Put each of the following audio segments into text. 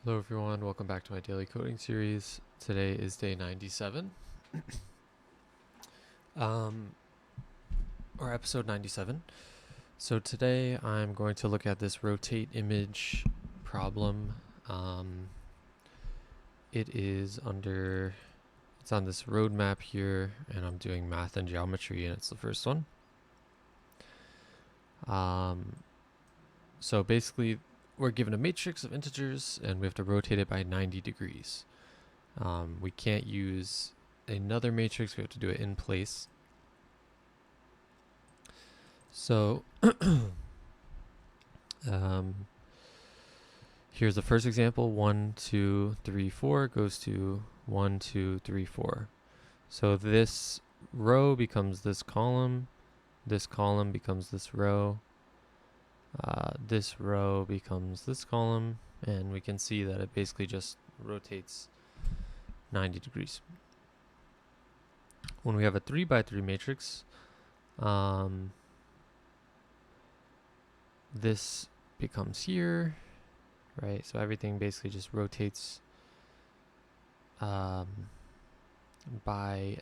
Hello everyone, welcome back to my daily coding series. Today is day 97. um, or episode 97. So today I'm going to look at this rotate image problem. It's on this roadmap here, and I'm doing math and geometry, and it's the first one. So basically, we're given a matrix of integers, and we have to rotate it by 90 degrees. We can't use another matrix, we have to do it in place. So here's the first example. 1, 2, 3, 4 goes to 1, 2, 3, 4. So this row becomes this column becomes this row becomes this column, and we can see that it basically just rotates 90 degrees. When we have a 3 by 3 matrix, this becomes here, right? So everything basically just rotates by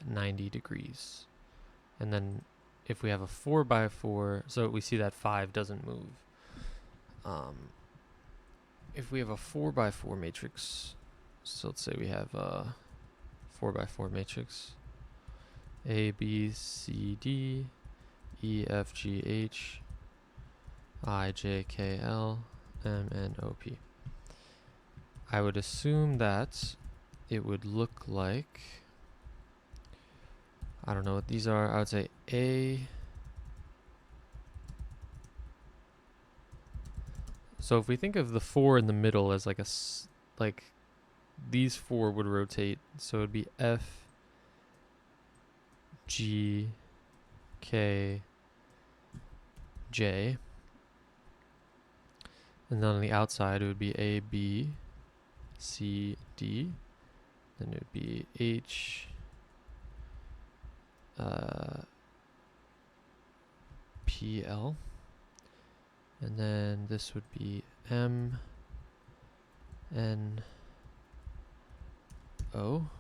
90 degrees. And then if we have a 4 by 4, so we see that 5 doesn't move. If we have a 4 by 4 matrix, so let's say we have a 4 by 4 matrix, A, B, C, D, E, F, G, H, I, J, K, L, M, N, O, P. I would assume that it would look like, I don't know what these are. I would say A. So if we think of the 4 in the middle as like these 4 would rotate. So it would be F, G, K, J. And then on the outside it would be A, B, C, D. Then it would be H, P, L. And then this would be M, N, O.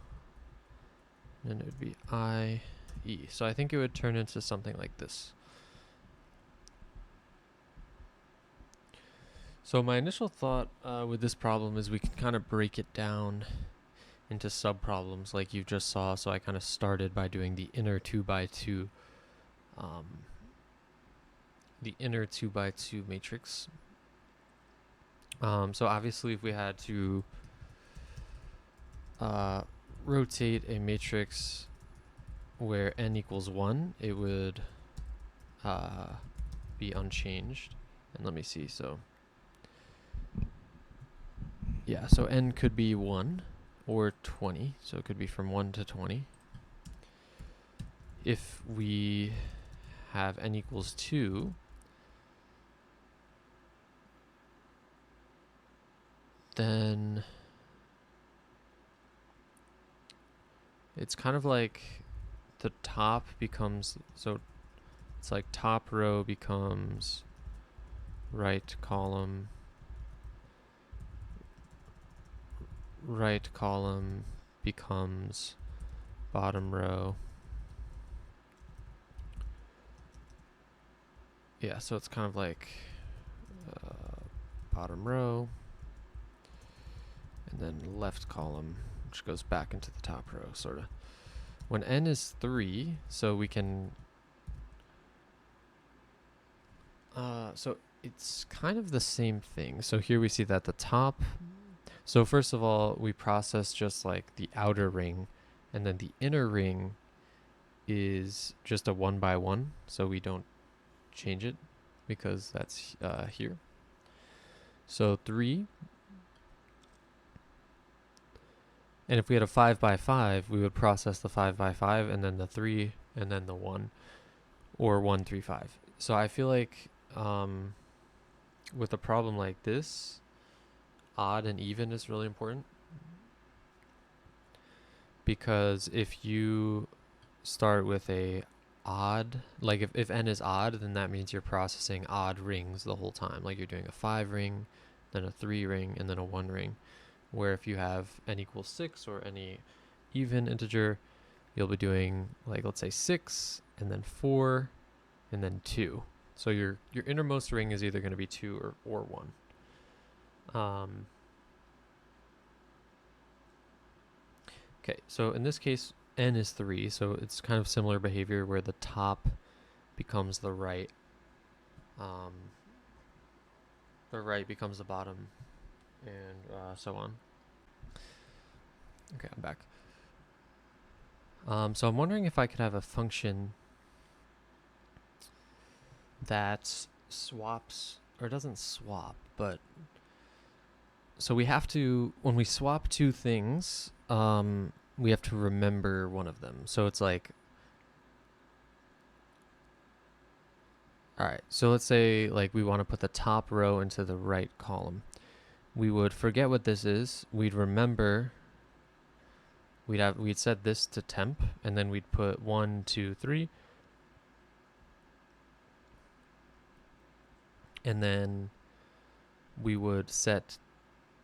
And then it would be I, E. So I think it would turn into something like this. So my initial thought with this problem is we can kind of break it down into sub-problems like you just saw. So I kind of started by doing the inner 2 by 2 matrix. So obviously if we had to rotate a matrix where n equals 1, it would be unchanged. And let me see, so yeah, so n could be 1 or 20, so it could be from 1 to 20. If we have n equals 2, then it's kind of like the top becomes, so it's like top row becomes right column becomes bottom row. Yeah, so it's kind of like bottom row, and then left column, which goes back into the top row, sort of. When n is 3, so we can... so it's kind of the same thing. So here we see that the top... So first of all, we process just like the outer ring, and then the inner ring is just a 1 by 1, so we don't change it because that's here. So 3. And if we had a 5 by 5, we would process the 5 by 5 and then the 3 and then the 1, or 1, 3, 5. So I feel like with a problem like this, odd and even is really important, because if you start with a odd, like if n is odd, then that means you're processing odd rings the whole time. Like you're doing a 5 ring, then a 3 ring, and then a 1 ring. where if you have n equals 6 or any even integer, you'll be doing, like, let's say 6 and then 4 and then 2. So your innermost ring is either going to be 2 or 1. Okay, so in this case, n is 3, so it's kind of similar behavior where the top becomes the right. The right becomes the bottom, and so on. Okay, I'm back. So I'm wondering if I could have a function that swaps, or doesn't swap, but so we have to, when we swap two things, we have to remember one of them. So it's like, all right, so let's say like we want to put the top row into the right column. We would forget what this is. We'd remember, we'd set this to temp, and then we'd put 1, 2, 3. And then we would set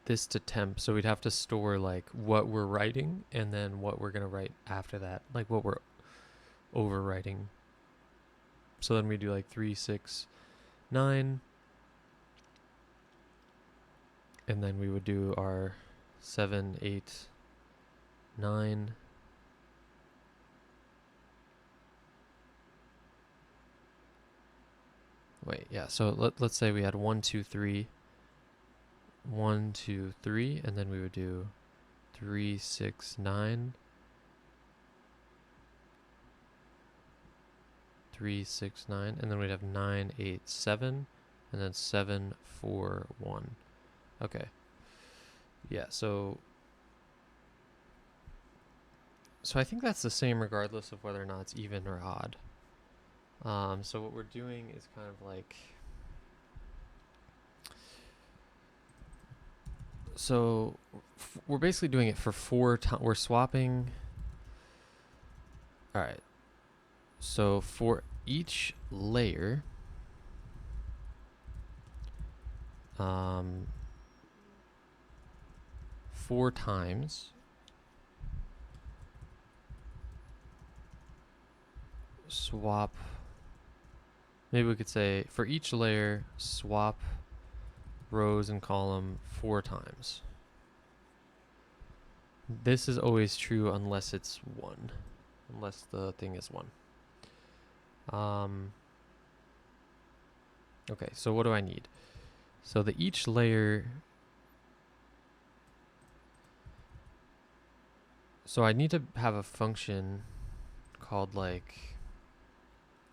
this to temp, so we'd have to store like what we're writing and then what we're gonna write after that, like what we're overwriting. So then we do like 3, 6, 9, and then we would do our 7, 8, 9. Wait, yeah, so let's say we had 1, 2, 3, 1, 2, 3, and then we would do 3, 6, 9, 3, 6, 9, and then we'd have 9, 8, 7, and then 7, 4, 1. Okay. Yeah, so I think that's the same regardless of whether or not it's even or odd. So what we're doing is kind of like, so we're basically doing it for 4 times. We're swapping. All right. So for each layer, 4 times, swap. Maybe we could say for each layer, swap rows and column 4 times. This is always true unless it's 1, unless the thing is 1. Okay, so what do I need? So the each layer, so I need to have a function called like,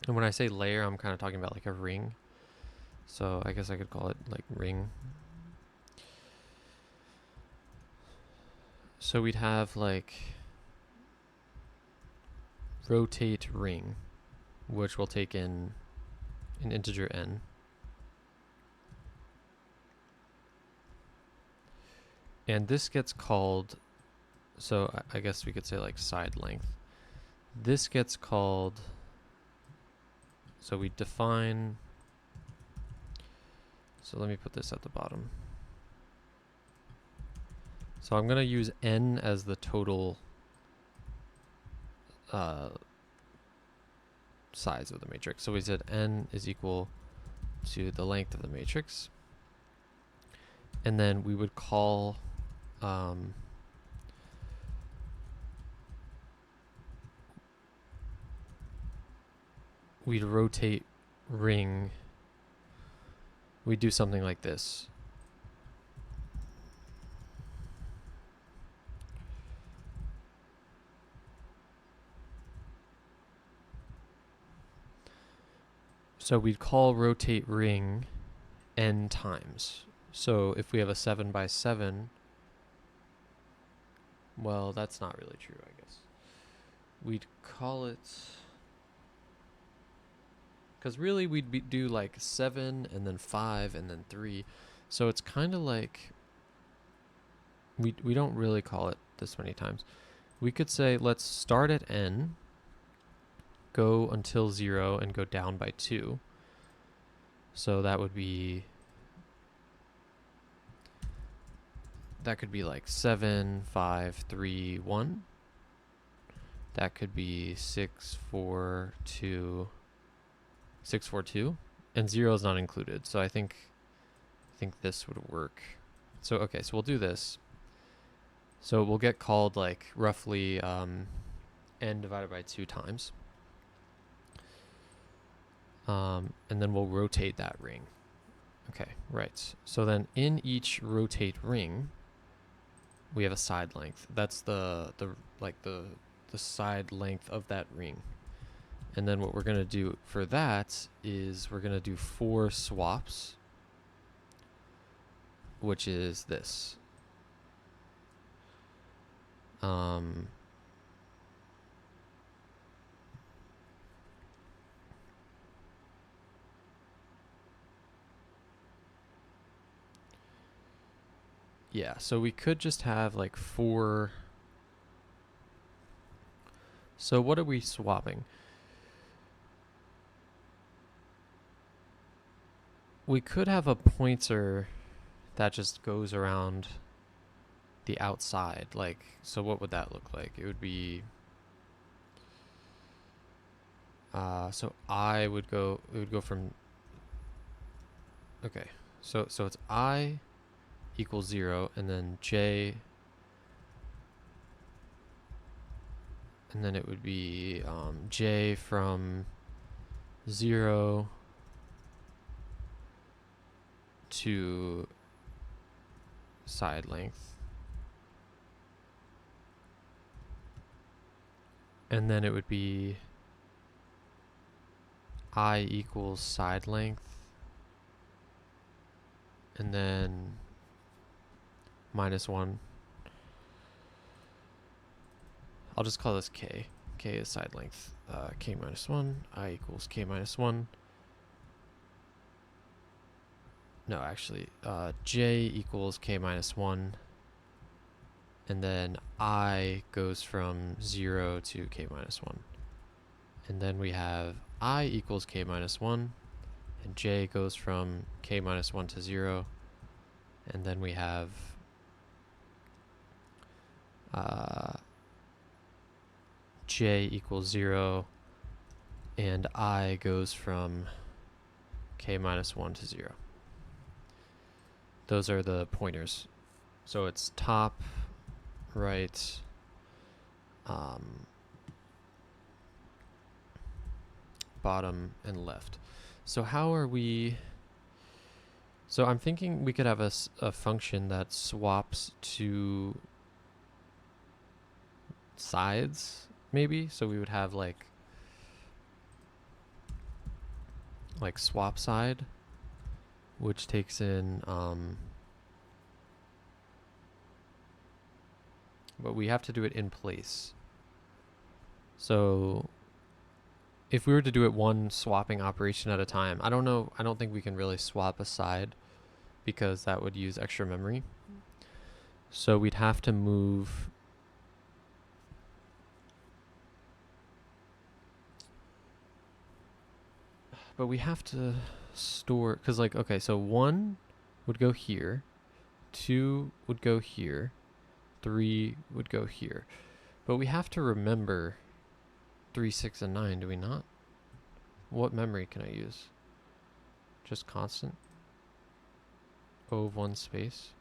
and when I say layer, I'm kind of talking about like a ring. So I guess I could call it like ring. So we'd have like rotate ring, which will take in an integer n. And this gets called, so I guess we could say like side length. This gets called, so we define, so let me put this at the bottom. So I'm going to use n as the total size of the matrix. So we said n is equal to the length of the matrix. And then we would call we'd rotate ring. We'd do something like this. So we'd call rotate ring n times. So if we have a 7 by 7, well, that's not really true, I guess. We'd call it, because really we'd do like 7 and then 5 and then 3. So it's kind of like, we don't really call it this many times. We could say, let's start at n, go until 0, and go down by 2. So that would be that could be like 7, 5, 3, 1. That could be 6, 4, 2, 6, 4, 2, and 0 is not included. So I think this would work. So okay, so we'll do this. So we'll get called like roughly n divided by 2 times. And then we'll rotate that ring. Okay, right. So then in each rotate ring, we have a side length. That's the side length of that ring. And then what we're going to do for that is we're going to do 4 swaps, which is this. Yeah, so we could just have like 4. So what are we swapping? We could have a pointer that just goes around the outside. Like, so what would that look like? It would be, so it would go from, okay. So it's I equals 0, and then J, and then it would be J from 0 to side length. And then it would be I equals side length, and then -1. I'll just call this K. K is side length. K -1. I equals K -1. No, actually, J equals K -1. And then I goes from 0 to K -1. And then we have I equals K -1. And J goes from K -1 to 0. And then we have J equals 0, and I goes from K -1 to 0. Those are the pointers. So it's top, right, bottom, and left. So how are we... So I'm thinking we could have a function that swaps to sides, maybe. So we would have like swap side, which takes in, but we have to do it in place. So if we were to do it one swapping operation at a time, I don't think we can really swap a side because that would use extra memory. So we'd have to move but we have to store, because like, okay, so 1 would go here, 2 would go here, 3 would go here. But we have to remember 3, 6, and 9, do we not? What memory can I use? Just constant? O of 1 space?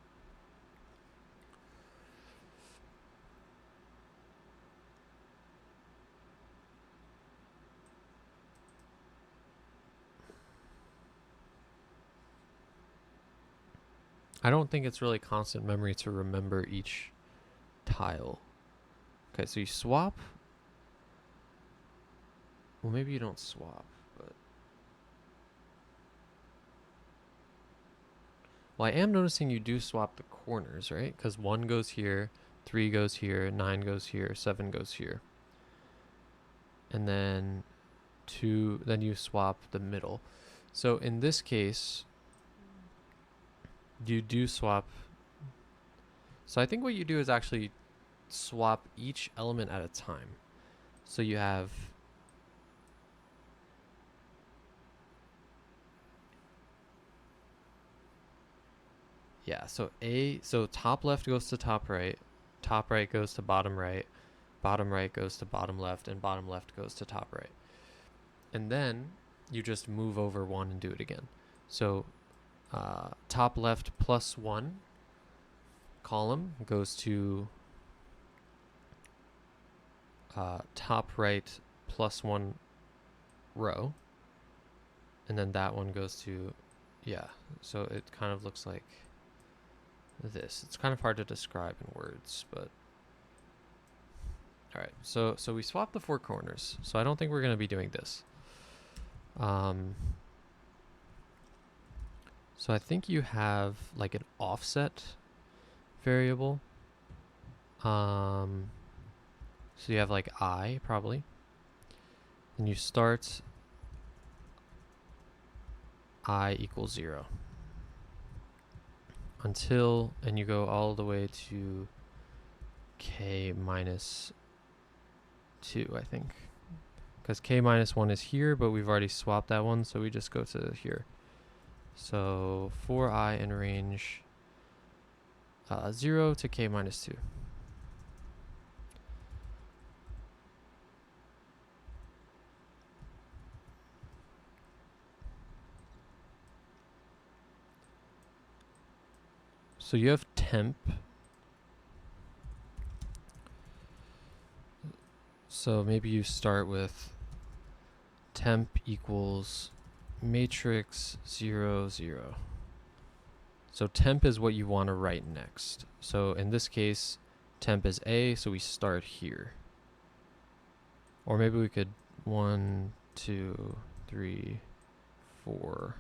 I don't think it's really constant memory to remember each tile. Okay, so you swap. Well, maybe you don't swap, but... Well, I am noticing you do swap the corners, right? Because 1 goes here, 3 goes here, 9 goes here, 7 goes here. And then 2, then you swap the middle. So in this case, you do swap. So I think what you do is actually swap each element at a time. So you have Yeah, so top left goes to top right goes to bottom right goes to bottom left, and bottom left goes to top right. And then you just move over one and do it again. So top left plus one column goes to top right plus one row, and then that one goes to, yeah, so it kind of looks like this. It's kind of hard to describe in words, but all right. So we swapped the four corners, so I don't think we're going to be doing this. So I think you have like an offset variable. So you have like I probably, and you start I equals 0 until, and you go all the way to k minus 2, I think, because k minus 1 is here, but we've already swapped that one, so we just go to here. So for I in range 0 to k minus 2. So you have temp. So maybe you start with temp equals matrix 0, 0. So temp is what you want to write next. So in this case, temp is A, so we start here. Or maybe we could 1, 2, 3, 4.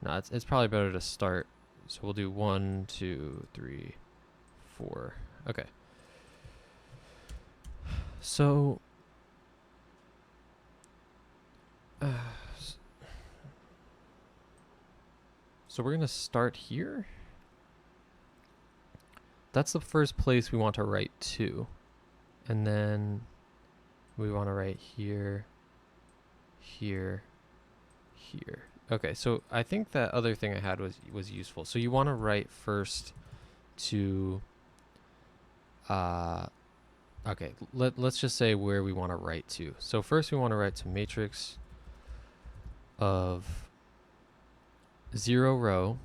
No, it's probably better to start. So we'll do 1, 2, 3, 4. Okay. So so we're going to start here. That's the first place we want to write to. And then we want to write here, here, here. Okay, so I think that other thing I had was useful. So you want to write first to, okay, let's just say where we want to write to. So first we want to write to matrix of 0 row,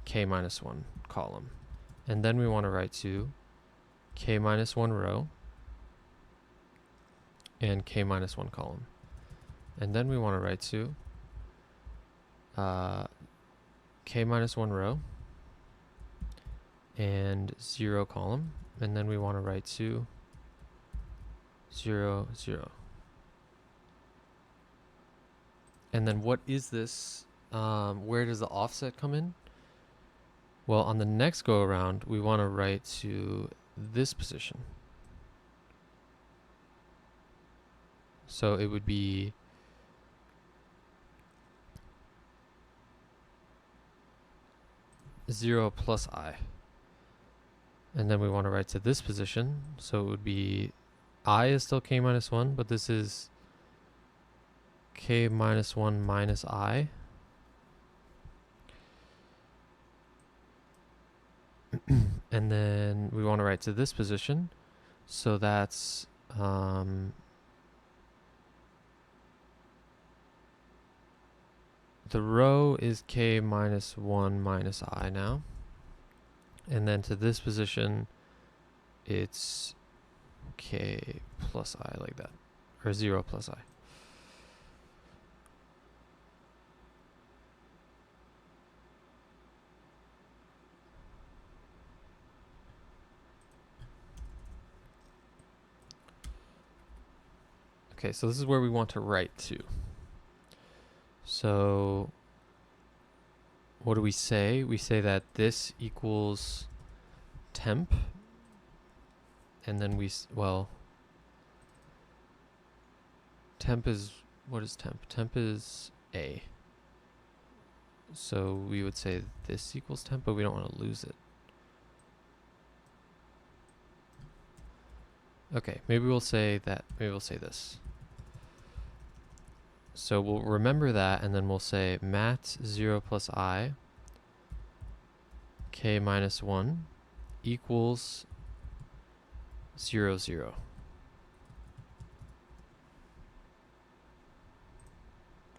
k minus 1 column. And then we want to write to k minus 1 row and k minus 1 column. And then we want to write to k minus 1 row and 0 column. And then we want to write to 0, 0. And then what is this? Where does the offset come in? Well, on the next go around, we want to write to this position. So it would be zero plus I. And then we want to write to this position. So it would be I is still k minus 1, but this is k minus 1 minus I. And then we want to write to this position. So that's the row is k minus 1 minus I now. And then to this position, it's k plus I, like that. Or 0 plus I. Okay, so this is where we want to write to. So what do we say? We say that this equals temp. And then well, temp is, what is temp? Temp is A. So we would say this equals temp, but we don't want to lose it. Okay, maybe we'll say that, maybe we'll say this. So we'll remember that, and then we'll say mat 0 plus I k minus 1 equals 0, 0.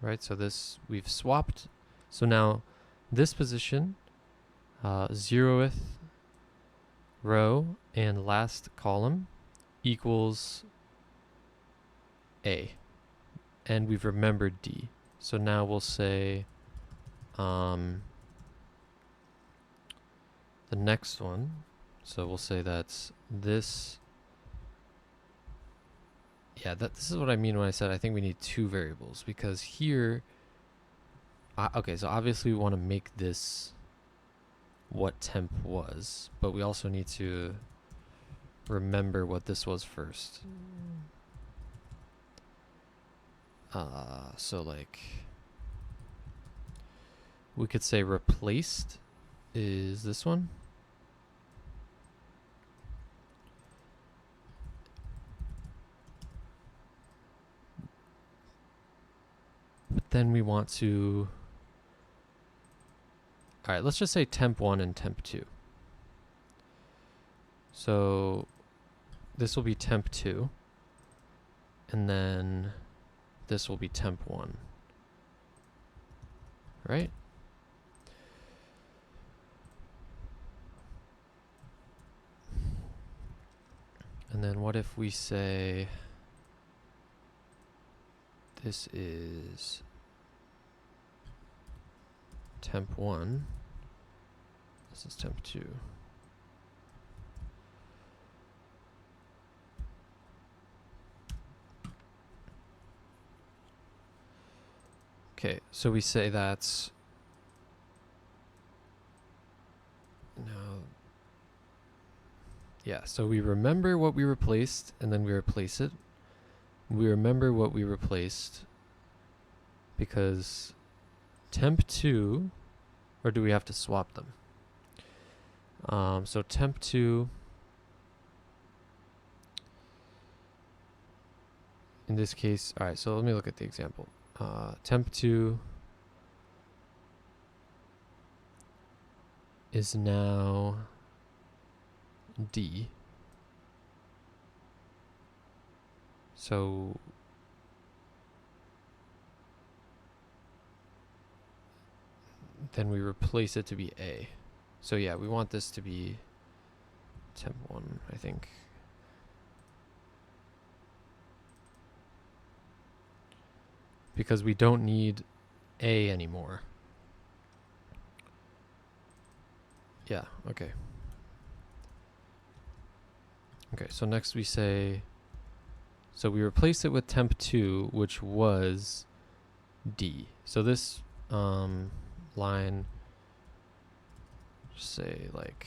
Right, so this, we've swapped. So now this position, 0th row and last column equals A. And we've remembered D. So now we'll say the next one. So we'll say that's this. Yeah, this is what I mean when I said I think we need two variables, because here, okay, so obviously we want to make this what temp was, but we also need to remember what this was first. So like, we could say replaced is this one. But then we want to, all right, let's just say temp 1 and temp 2. So this will be temp 2, and then this will be temp 1, right? And then what if we say this is temp 1, this is temp 2. Okay, so we say that's now, yeah, so we remember what we replaced and then we replace it. We remember what we replaced because temp 2, or do we have to swap them? So temp 2, in this case, all right, so let me look at the example. Temp 2 is now D. So then we replace it to be A. So yeah, we want this to be temp 1, I think. Because we don't need A anymore. Yeah, okay. Okay, so next we say, so we replace it with temp 2, which was D. So this line, say like,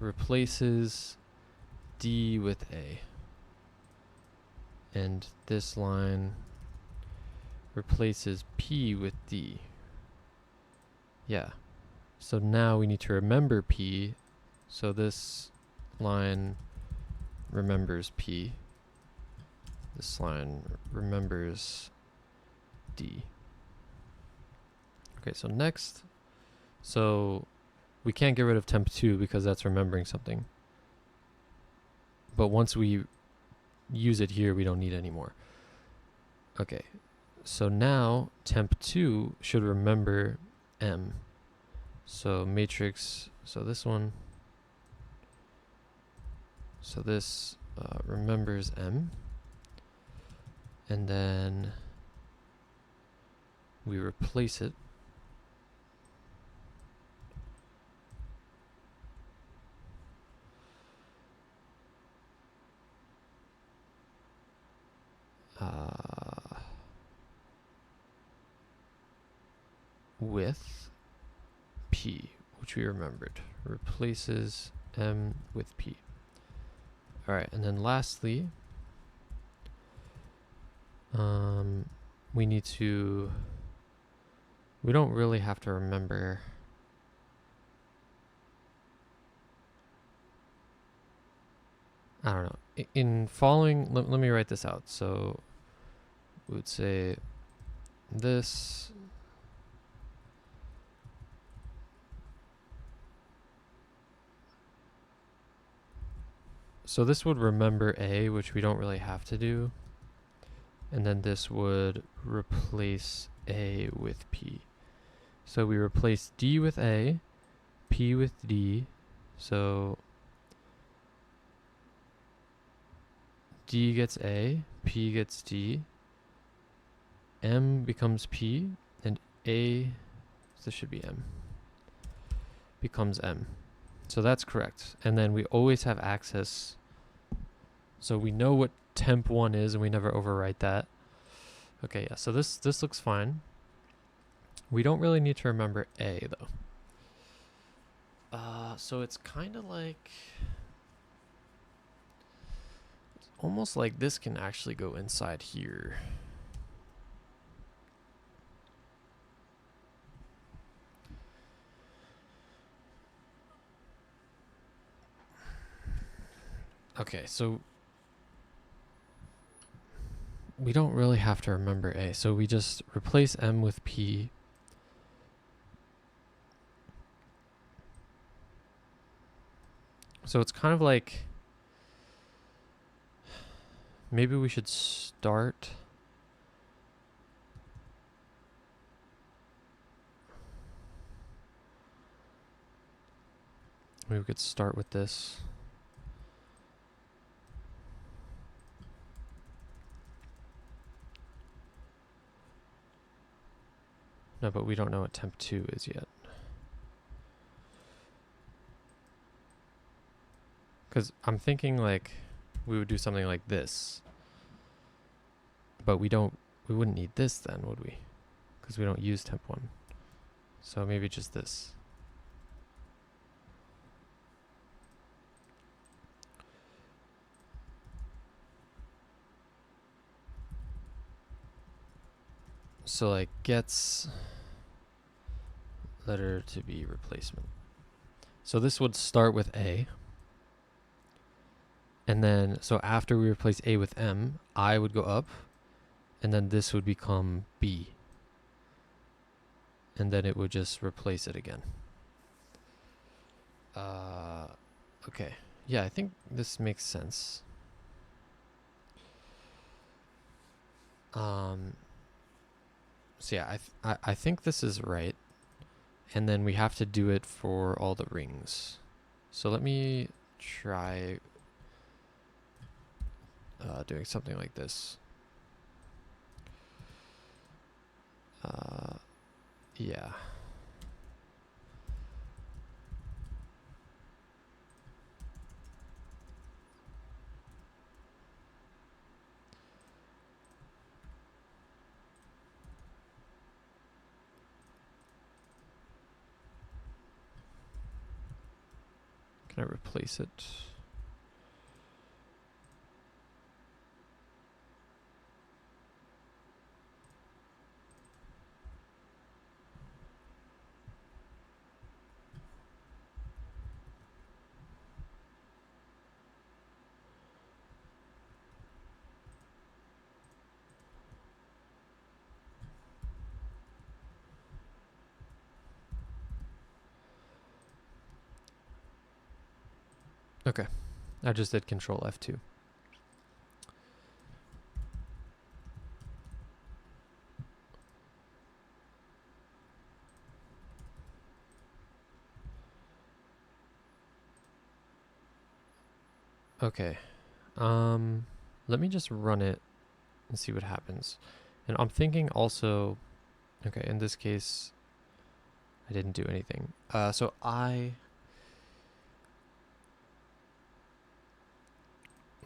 replaces D with A. And this line replaces P with D. Yeah. So now we need to remember P. So this line remembers P. This line remembers D. Okay, so next, so we can't get rid of temp 2 because that's remembering something. But once we use it here, we don't need it anymore. Okay, so now temp 2 should remember M. So matrix, so this one, so this remembers M. And then we replace it. With P, which we remembered. Replaces M with P. All right, and then lastly, we need to, we don't really have to remember. I don't know. In following, let me write this out. So we would say this So this would remember A, which we don't really have to do. And then this would replace A with P. So we replace D with A, P with D. So D gets A, P gets D, M becomes P, and A, this should be M, becomes M. So that's correct. And then we always have access. So we know what temp1 is and we never overwrite that. Okay, yeah, so this looks fine. We don't really need to remember A though. So it's kind of like, it's almost like this can actually go inside here. Okay, so we don't really have to remember A. So we just replace M with P. So it's kind of like, maybe we should start. Maybe we could start with this. No, but we don't know what temp2 is yet. Because I'm thinking like we would do something like this. But we wouldn't need this then, would we? Because we don't use temp1. So maybe just this. So like gets letter to be replacement. So this would start with A. And then, so after we replace A with M, I would go up. And then this would become B. And then it would just replace it again. Okay. Yeah, I think this makes sense. So yeah, I think this is right. And then we have to do it for all the rings. So let me try doing something like this. Yeah. Can I replace it? Okay. I just did Control F2. Okay. Let me just run it and see what happens. And I'm thinking also, okay, in this case, I didn't do anything. So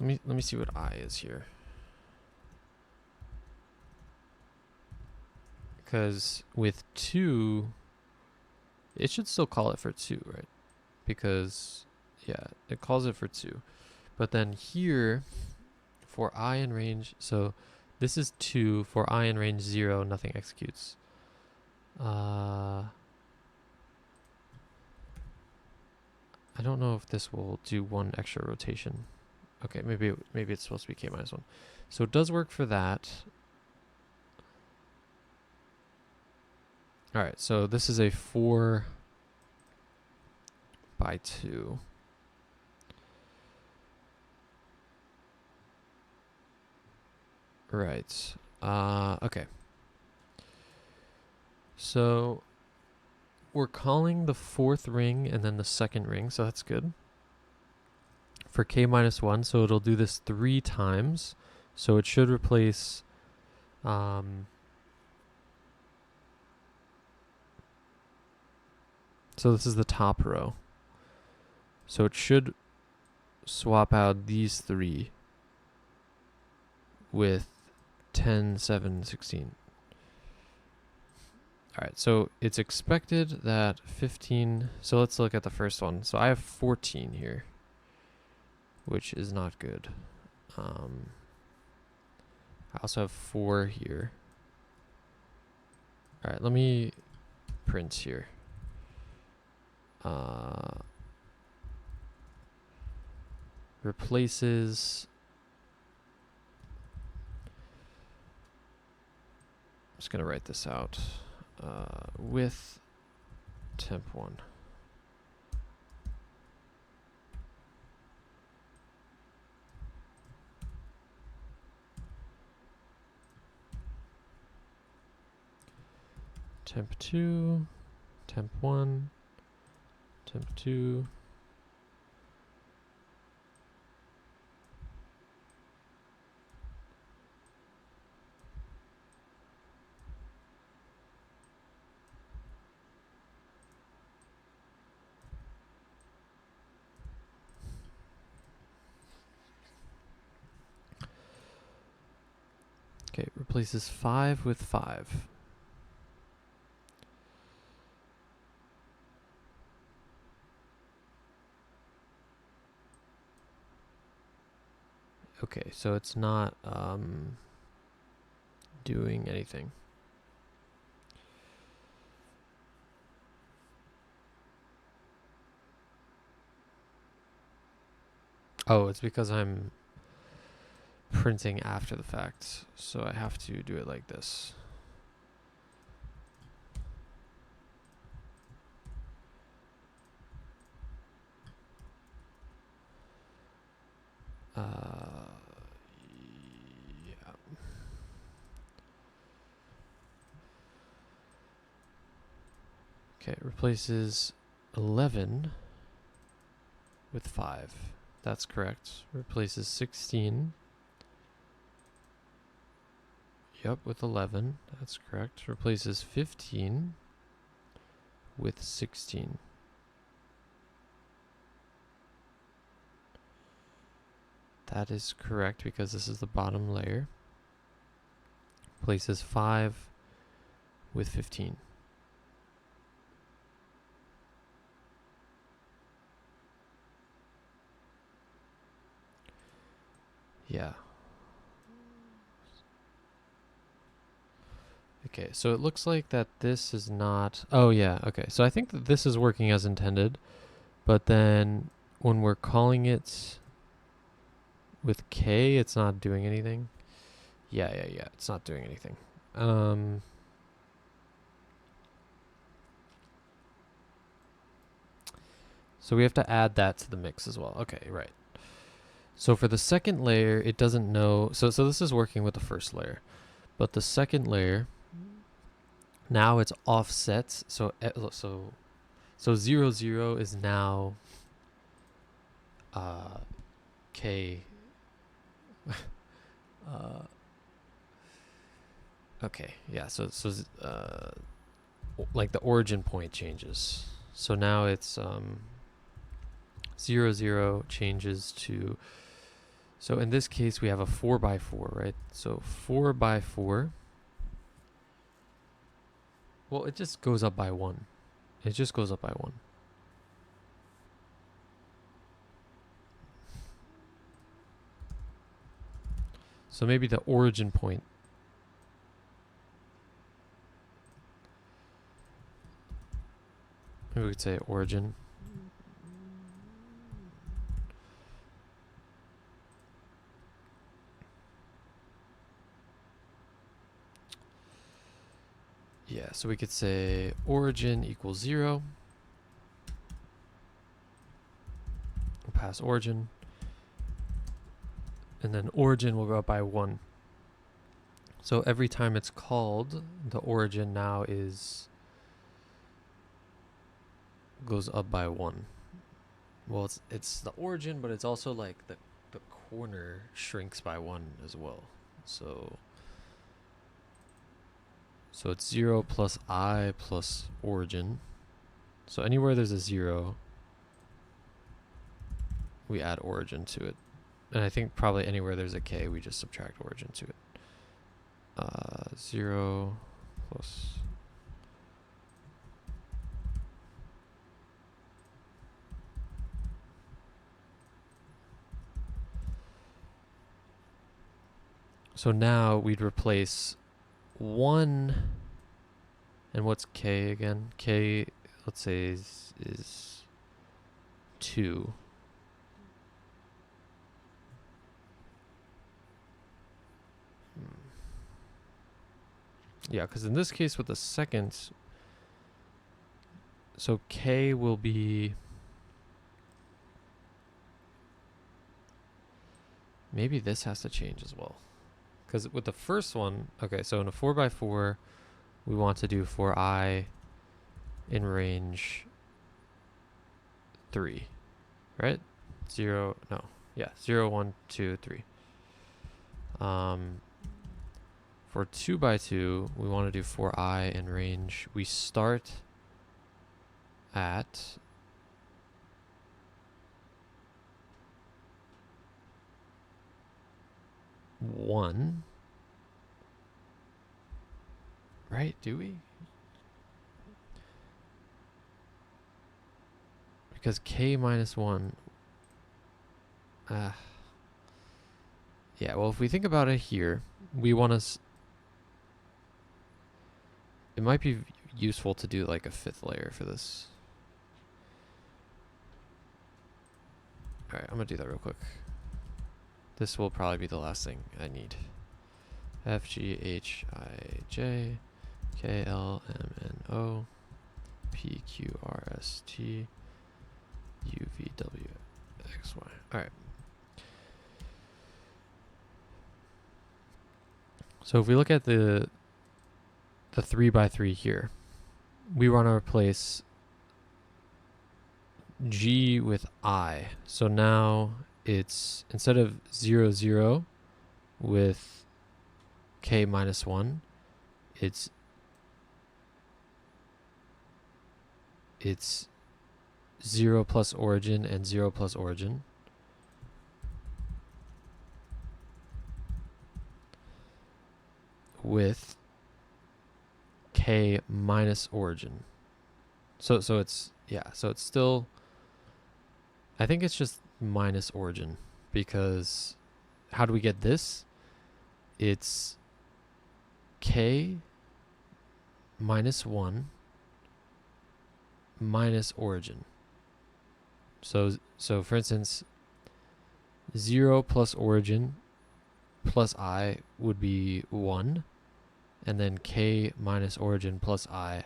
let me see what I is here. Because with 2, it should still call it for 2, right? Because, yeah, it calls it for 2. But then here, for I in range, so this is 2. For I in range 0, nothing executes. I don't know if this will do 1 extra rotation. Okay, maybe it's supposed to be k-1. So it does work for that. All right, so this is a 4 by 2. Right. Okay. So we're calling the fourth ring and then the second ring, so that's good. For k minus 1, so it'll do this 3 times. So it should replace so this is the top row. So it should swap out these 3 with 10, 7, 16. Alright, so it's expected that 15... So let's look at the first one. So I have 14 here, which is not good. I also have 4 here. Alright, let me print here. Replaces... I'm just going to write this out. With temp1. Temp2, temp1, temp2. Okay, replaces 5 with 5. Okay, so it's not doing anything. Oh, it's because I'm printing after the fact, so I have to do it like this. Yeah. Okay, it replaces 11 with 5. That's correct. Replaces 16. Yep, with 11. That's correct. Replaces 15 with 16. That is correct because this is the bottom layer. Places 5 with 15. Yeah. Okay, so it looks like that this is not... Oh, yeah, okay. So I think that this is working as intended, but then when we're calling it with K, it's not doing anything. Yeah, it's not doing anything. So we have to add that to the mix as well. Okay, right. So for the second layer, it doesn't know... So this is working with the first layer. But the second layer, now it's offset. So 0, 0 is now K. Okay, yeah, so like the origin point changes. So now it's 0, 0 changes to... So in this case, we have a 4 by 4, right? So 4 by 4. Well, it just goes up by 1. It just goes up by 1. So maybe the origin point. Maybe we could say origin. Yeah, so we could say origin equals 0. We'll pass origin. And then origin will go up by 1. So every time it's called, the origin now goes up by 1. Well, it's the origin, but it's also like the corner shrinks by 1 as well. So it's 0 plus I plus origin. So anywhere there's a 0, we add origin to it. And I think probably anywhere there's a k, we just subtract origin to it. 0 plus... So now we'd replace 1, and what's k again? K, let's say, is 2. Yeah, because in this case with the second, so k will be... Maybe this has to change as well. Because with the first one, okay, so in a 4x4, we want to do for I in range 3, right? 0, no, yeah, 0, 1, 2, 3. For 2x2, we want to do for I in range. We start at 1, right? Do we? Because k minus 1. Yeah, well, if we think about it here, we want to... It might be useful to do like a 5th layer for this. Alright, I'm going to do that real quick. This will probably be the last thing I need. F, G, H, I, J, K, L, M, N, O, P, Q, R, S, T, U, V, W, X, Y. Alright. So if we look at the 3x3 here, we want to replace G with I. So now it's, instead of 0, 0 with k minus 1, it's 0 plus origin and 0 plus origin. With k minus origin. So it's, yeah, so it's still, I think it's just minus origin, because how do we get this? It's k minus 1 minus origin. So for instance, 0 plus origin plus I would be 1, and then k minus origin plus I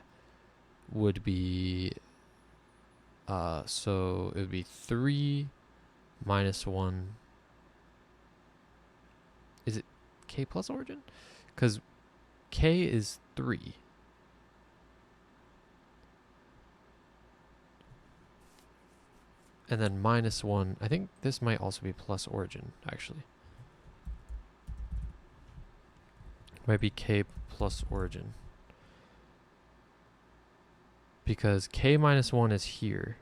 would be, so it would be 3 minus 1. Is it k plus origin? Because k is 3. And then minus 1. I think this might also be plus origin, actually. Might be k plus origin. Because k minus 1 is here.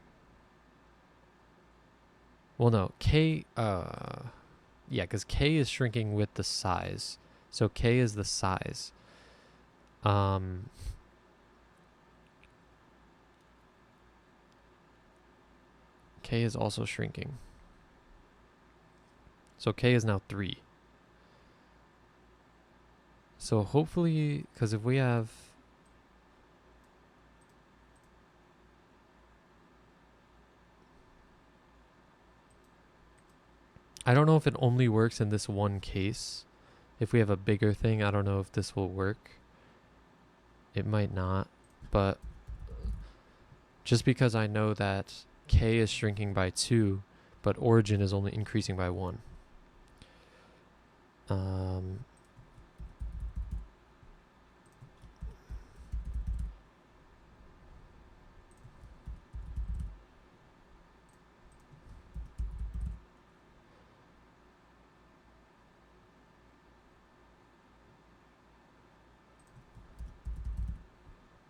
Well, no, k, yeah, because k is shrinking with the size. So k is the size. K is also shrinking. So k is now 3. So hopefully, because if we have... I don't know if it only works in this one case. If we have a bigger thing, I don't know if this will work. It might not, but just because I know that k is shrinking by 2, but origin is only increasing by 1.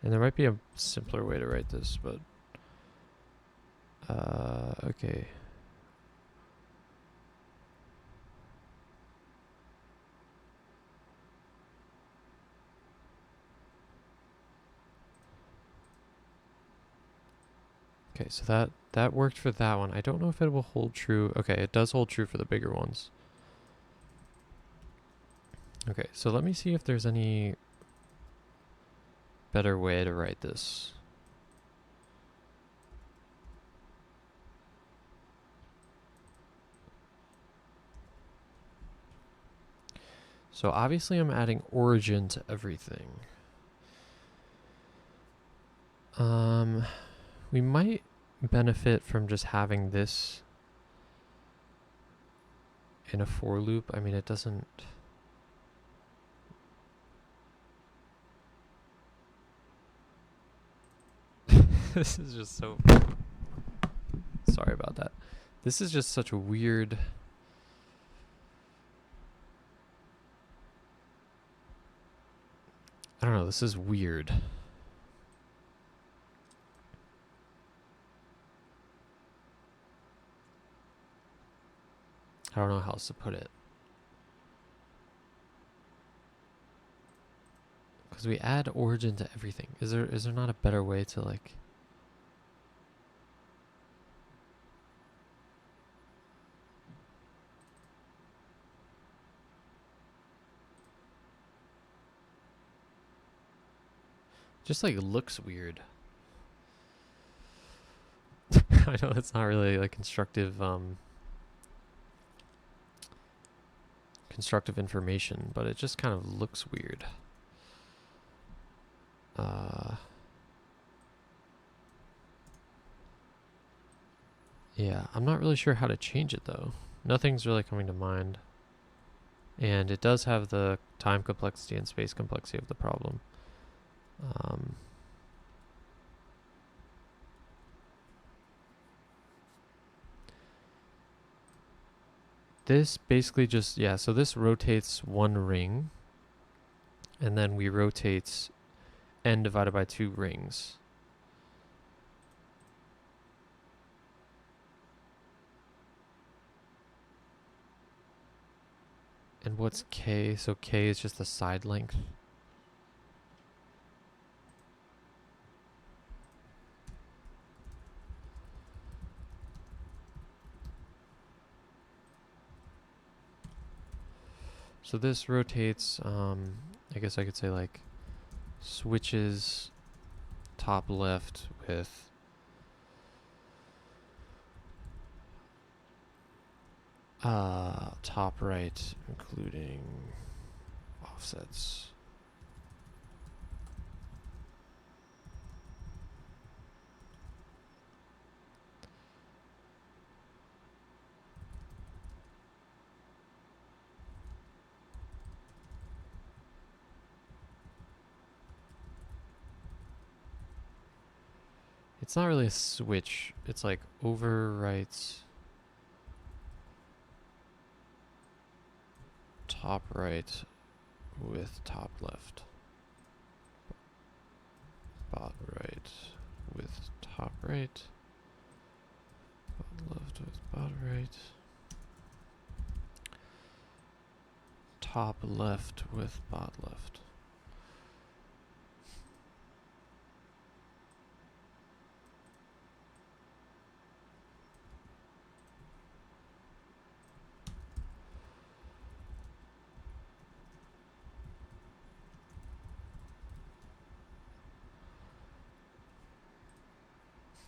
And there might be a simpler way to write this, but okay. Okay, so that worked for that one. I don't know if it will hold true. Okay, it does hold true for the bigger ones. Okay, so let me see if there's any better way to write this. So obviously I'm adding origin to everything. We might benefit from just having this in a for loop. I mean, it doesn't... This is just so... Sorry about that. This is just such a weird... I don't know, this is weird. I don't know how else to put it. Because we add origin to everything. Is there not a better way to like... Just like looks weird. I know that's not really like constructive constructive information, but it just kind of looks weird. Yeah, I'm not really sure how to change it though. Nothing's really coming to mind. And it does have the time complexity and space complexity of the problem. This basically just, yeah, so this rotates one ring, and then we rotate n divided by 2 rings. And what's k? So k is just the side length. So this rotates, I guess I could say like switches top left with top right, including offsets. It's not really a switch. It's like overwrites top right with top left. Bot right with top right. Bot left with bot right. Top left with bot left.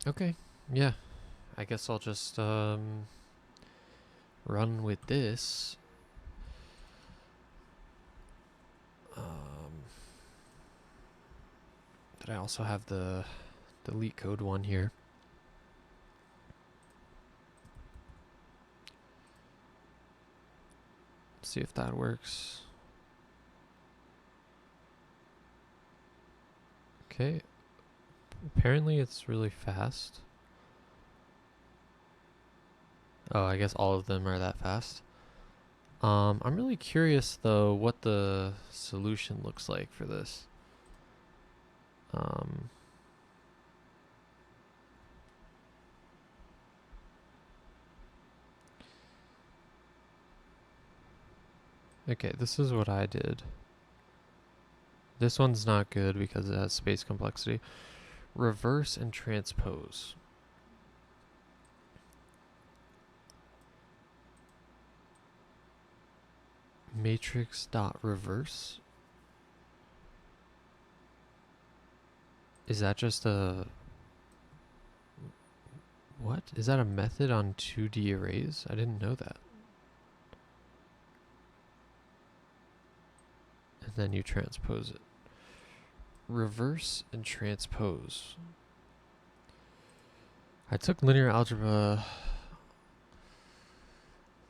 Okay, yeah. I guess I'll just run with this. But I also have the LeetCode one here. See if that works. Okay. Apparently it's really fast. Oh, I guess all of them are that fast. I'm really curious though what the solution looks like for this. Um, okay, this is what I did. This one's not good because it has space complexity. Reverse and transpose. Matrix dot reverse. Is that just a... What? Is that a method on 2D arrays? I didn't know that. And then you transpose it. Reverse and transpose. I took linear algebra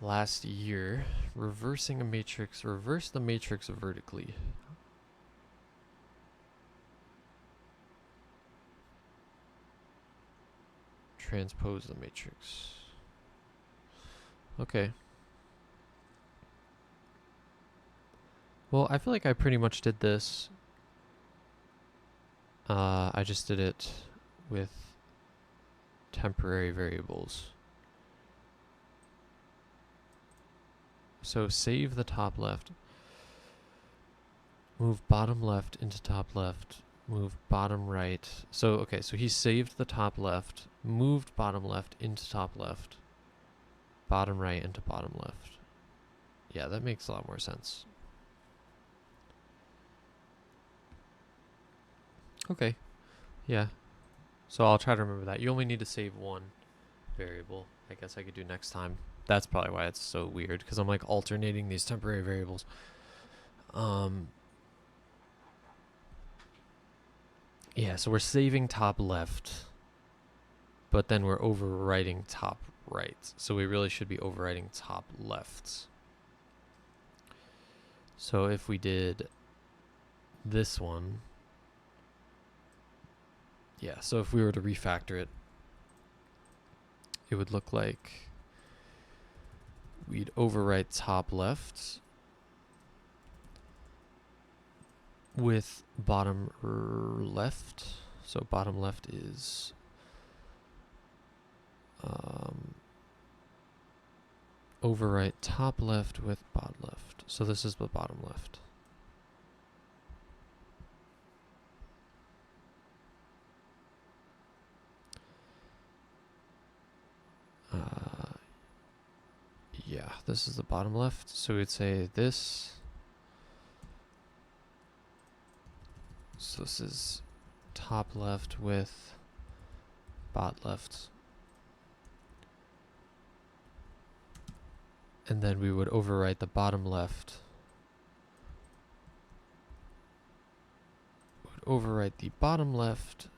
last year. Reversing a matrix. Reverse the matrix vertically. Transpose the matrix. Okay. Well, I feel like I pretty much did this. I just did it with temporary variables. So save the top left. Move bottom left into top left. Move bottom right. So, okay, so he saved the top left, moved bottom left into top left, bottom right into bottom left. Yeah, that makes a lot more sense. Okay, yeah. So I'll try to remember that. You only need to save one variable. I guess I could do next time. That's probably why it's so weird, because I'm like alternating these temporary variables. Yeah, so we're saving top left, but then we're overwriting top right. So we really should be overwriting top left. So if we did this one, yeah, so if we were to refactor it, it would look like we'd overwrite top left with bottom left. So bottom left is overwrite top left with bottom left. So this is the bottom left. Yeah, this is the bottom left. So we'd say this. So this is top left with bot left. And then we would overwrite the bottom left. Overwrite the bottom left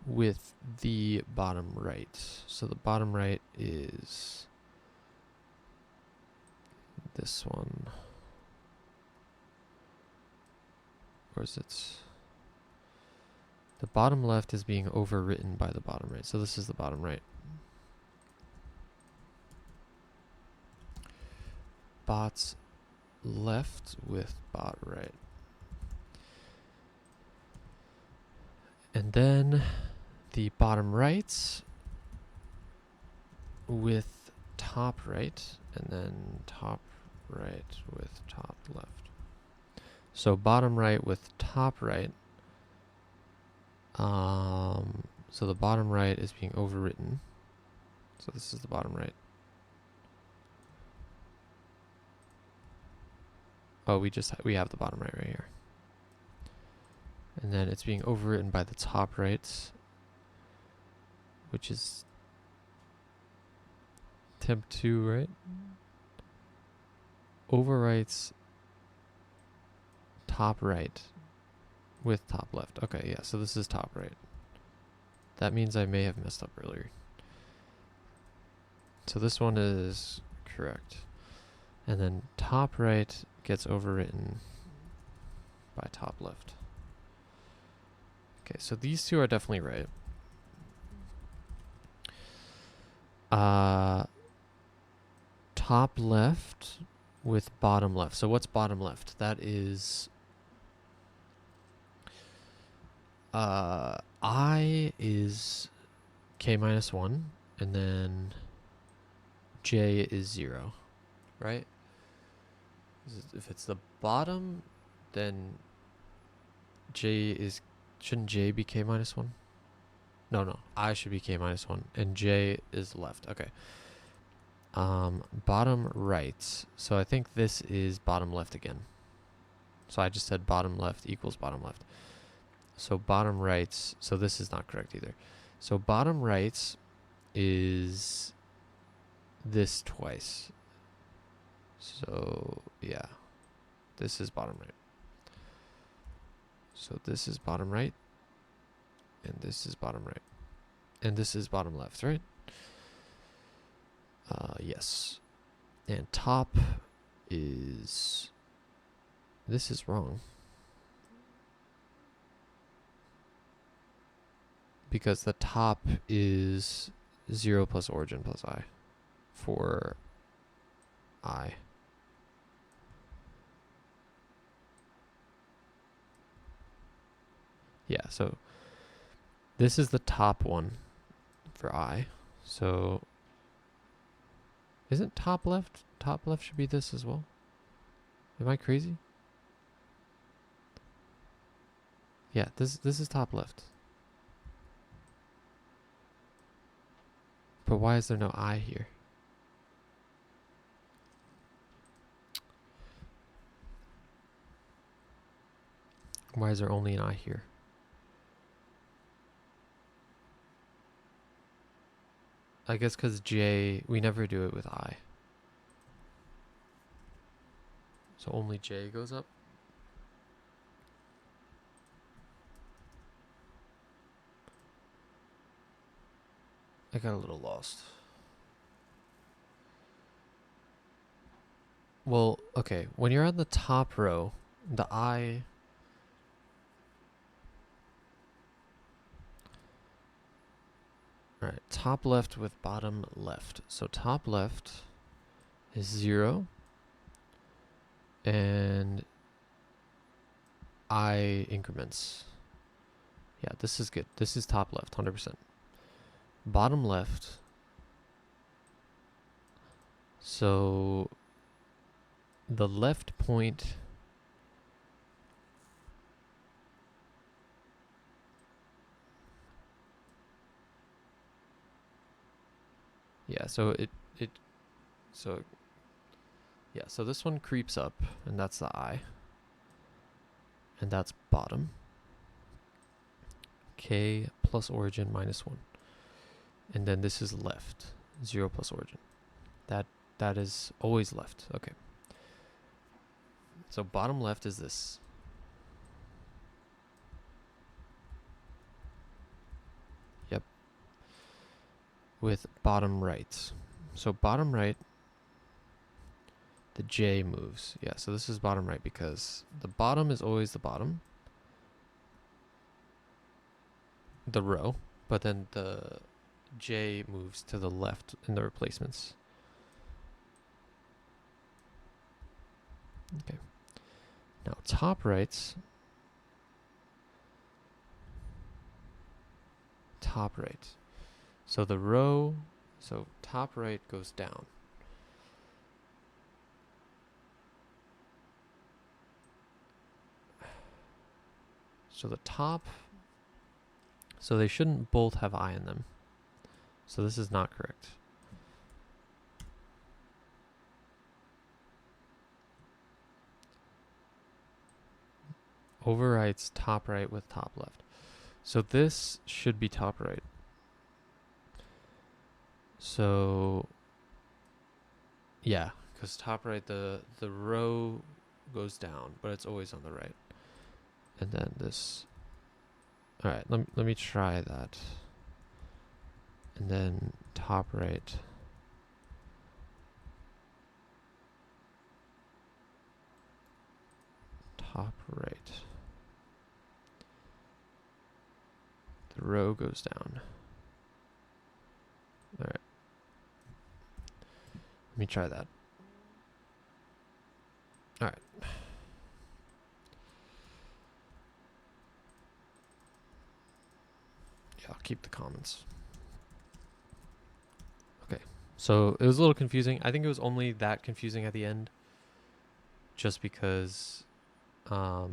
with the bottom right. So the bottom right is this one. Or is it? The bottom left is being overwritten by the bottom right. So this is the bottom right. Bots left with bot right. And then the bottom right with top right, and then top right with top left. So bottom right with top right. So the bottom right is being overwritten. So this is the bottom right. Oh, we have the bottom right here. And then it's being overwritten by the top right, which is temp 2, right? Overwrites top right with top left. Okay, yeah, so this is top right. That means I may have messed up earlier. So this one is correct. And then top right gets overwritten by top left. Okay, so these two are definitely right. Top left with bottom left. So what's bottom left? That is I is k minus 1, and then j is 0, right? If it's the bottom, then shouldn't j be k minus 1? No, I should be k minus 1, and j is left. Okay. Bottom right. So I think this is bottom left again. So I just said bottom left equals bottom left. So bottom right, so this is not correct either. So bottom right is this twice. So yeah, this is bottom right. So this is bottom right, and this is bottom right, and this is bottom left, right? Yes. And top is, this is wrong. Because the top is 0 plus origin plus I for I. Yeah, so this is the top one for I. So isn't top left? Top left should be this as well. Am I crazy? Yeah, this is top left. But why is there no I here? Why is there only an I here? I guess because J, we never do it with I. So only J goes up? I got a little lost. Well, okay, when you're on the top row, the I... Alright, top left with bottom left. So top left is 0. And I increments. Yeah, this is good. This is top left, 100%. Bottom left. So the left point... Yeah, so so this one creeps up, and that's the I. And that's bottom. K plus origin minus 1. And then this is left. 0 plus origin. That is always left. Okay. So bottom left is this. Yep. With bottom right. So bottom right, the J moves. Yeah, so this is bottom right because the bottom is always the bottom. The row. But then the J moves to the left in the replacements. Okay. Now top right. Top right. So the row, so top right goes down. So the top, so they shouldn't both have I in them. So this is not correct. Overwrites top right with top left. So this should be top right. So yeah, because top right, the row goes down, but it's always on the right. And then this. All right, let me try that. And then top right. Top right. The row goes down. All right. Let me try that. All right. keep the comments. Okay, so it was a little confusing. I think it was only that confusing at the end, just because I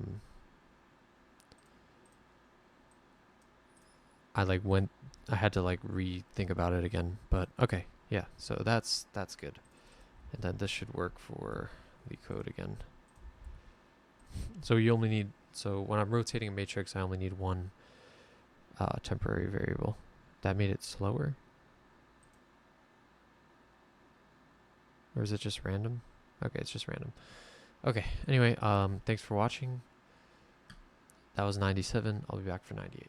had to like rethink about it again. But okay, yeah, so that's good. And then this should work for the code again. So you only need, so when I'm rotating a matrix, I only need one temporary variable. That made it slower? Or is it just random? Okay, it's just random. Okay, anyway, thanks for watching. That was 97. I'll be back for 98.